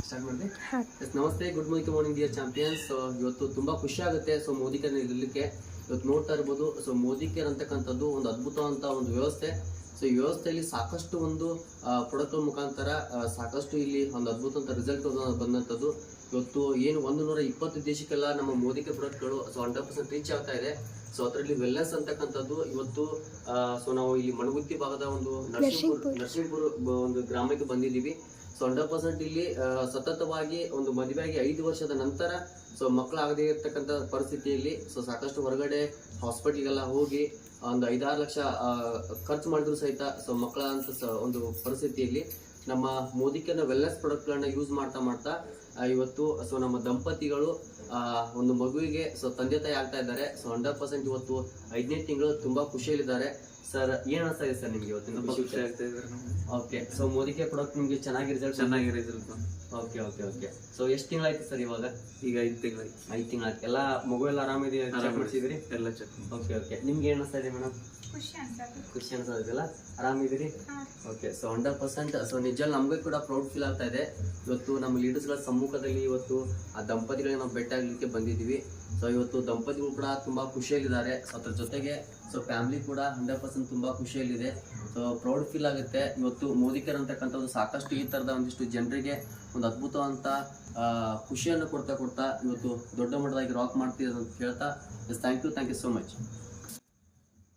Start ಮಾಡಿದೆ. ನಮಸ್ತೆ, good morning dear champions. ಇವತ್ತು ತುಂಬಾ ಖುಷಿ ಆಗುತ್ತೆ. ಸೊ ಮೋದಿ ಕೇರ್ ಇರಲಿಕ್ಕೆ ಇವತ್ತು ನೋಡ್ತಾ ಇರ್ಬೋದು. ಸೊ ಮೋದಿ ಕೇರ್ ಅಂತಕ್ಕಂಥದ್ದು ಒಂದು ಅದ್ಭುತವಂತ ಒಂದು ವ್ಯವಸ್ಥೆ. ಸೊ ಈ ವ್ಯವಸ್ಥೆಯಲ್ಲಿ ಸಾಕಷ್ಟು ಒಂದು ಪ್ರಾಡಕ್ಟ್ ಮುಖಾಂತರ ಸಾಕಷ್ಟು ಇಲ್ಲಿ ಒಂದು ಅದ್ಭುತ ಅಂತ ರಿಸಲ್ಟ್ ಬಂದಂಥದ್ದು. ಇವತ್ತು ಏನು 120 ದೇಶಕ್ಕೆಲ್ಲ ನಮ್ಮ ಮೋದಿ ಕೇರ್ ಪ್ರಾಡಕ್ಟ್ಗಳು ಸೊ 100% ರೀಚ್ ಆಗ್ತಾ ಇದೆ. ಸೊ ಅದರಲ್ಲಿ ವೆಲ್ನೆಸ್ ಅಂತಕ್ಕಂಥದ್ದು ಇವತ್ತು ಸೊ ನಾವು ಇಲ್ಲಿ ಮಣಗುತ್ತಿ ಭಾಗದ ಒಂದು ನರಸಿಂಹಪುರ ಒಂದು ಗ್ರಾಮಕ್ಕೆ ಬಂದಿದ್ದೀವಿ. ಸೊ 100% ಇಲ್ಲಿ ಸತತವಾಗಿ ಒಂದು ಮದುವೆಯಾಗಿ 5 ವರ್ಷದ ನಂತರ ಸೊ ಮಕ್ಕಳಾಗದೇ ಇರ್ತಕ್ಕಂಥ ಪರಿಸ್ಥಿತಿಯಲ್ಲಿ ಸೊ ಸಾಕಷ್ಟು ಹೊರಗಡೆ ಹಾಸ್ಪಿಟ್ಲಿಗೆಲ್ಲ ಹೋಗಿ ಒಂದು 5-6 ಲಕ್ಷ ಖರ್ಚು ಮಾಡಿದ್ರು ಸಹಿತ ಸೊ ಮಕ್ಕಳ ಅಂತ ಒಂದು ಪರಿಸ್ಥಿತಿಯಲ್ಲಿ ನಮ್ಮ ಮೋದಿ ಕೇರ್ನ ವೆಲ್ನೆಸ್ ಪ್ರಾಡಕ್ಟ್ಗಳನ್ನ ಯೂಸ್ ಮಾಡ್ತಾ ಇವತ್ತು ಸೊ ನಮ್ಮ ದಂಪತಿಗಳು ಒಂದು ಮಗುವಿಗೆ ಸೊ ತಂದೆ ತಾಯಿ ಆಗ್ತಾ ಇದ್ದಾರೆ. ಸೊ 100% ಇವತ್ತು 5ನೇ ತಿಂಗಳು ತುಂಬಾ ಖುಷಿಯಲ್ಲಿದ್ದಾರೆ. ಸರ್ ಏನ್ ಅನಿಸ್ತಾ ಇದೆ ಸರ್ ನಿಮ್ಗೆ ಇವತ್ತಿನ ಖುಷಿ ಆಗ್ತಾ ಇದೆ? Okay, so Modi care product ನಿಮ್ಗೆ ಚೆನ್ನಾಗಿ result okay okay okay. So ಎಷ್ಟು ತಿಂಗಳಾಯ್ತು ಸರ್ ಇವಾಗ? ಈಗ 5 ತಿಂಗಳಾಯ್ತು. ಎಲ್ಲ ಮಗು ಎಲ್ಲ ಆರಾಮಿದೆ, ಚೆಕ್ ಮಾಡಿಸಿದ್ರಿ? ಎಲ್ಲ ಚೆಕ್. Okay okay. ನಿಮ್ಗೆ ಏನ್ ಅನಿಸ್ತಾ ಇದೆ ಮೇಡಮ್? ಖುಷಿ ಅನ್ಸೋದಿಲ್ಲ, ಆರಾಮಿದ್ದೀರಿ? ಓಕೆ. ಸೊ 100% ಸೊ ನಿಜ ನಮ್ಗೆ ಕೂಡ ಪ್ರೌಡ್ ಫೀಲ್ ಆಗ್ತಾ ಇದೆ. ಇವತ್ತು ನಮ್ಮ ಲೀಡರ್ಸ್ಗಳ ಸಮ್ಮುಖದಲ್ಲಿ ಇವತ್ತು ಆ ದಂಪತಿಗಳಿಗೆ ನಾವು ಭೇಟಿ ಆಗ್ಲಿಕ್ಕೆ ಬಂದಿದ್ದೀವಿ. ಸೊ ಇವತ್ತು ದಂಪತಿಗಳು ಕೂಡ ತುಂಬಾ ಖುಷಿಯಲ್ಲಿದ್ದಾರೆ. ಸೊ ಅದ್ರ ಜೊತೆಗೆ ಸೊ ಫ್ಯಾಮಿಲಿ ಕೂಡ 100% ತುಂಬಾ ಖುಷಿಯಲ್ಲಿದೆ. ಸೊ ಪ್ರೌಡ್ ಫೀಲ್ ಆಗುತ್ತೆ. ಇವತ್ತು ಮೋದಿ ಕೇರ್ ಅಂತಕ್ಕಂಥದ್ದು ಸಾಕಷ್ಟು ಈ ತರದ ಒಂದಿಷ್ಟು ಜನರಿಗೆ ಒಂದು ಅದ್ಭುತವಂತ ಖುಷಿಯನ್ನು ಕೊಡ್ತಾ ಇವತ್ತು ದೊಡ್ಡ ಮಟ್ಟದಾಗಿ ರಾಕ್ ಮಾಡ್ತೀವಿ ಅಂತ ಹೇಳ್ತಾ, ಥ್ಯಾಂಕ್ ಯು ಸೋ ಮಚ್.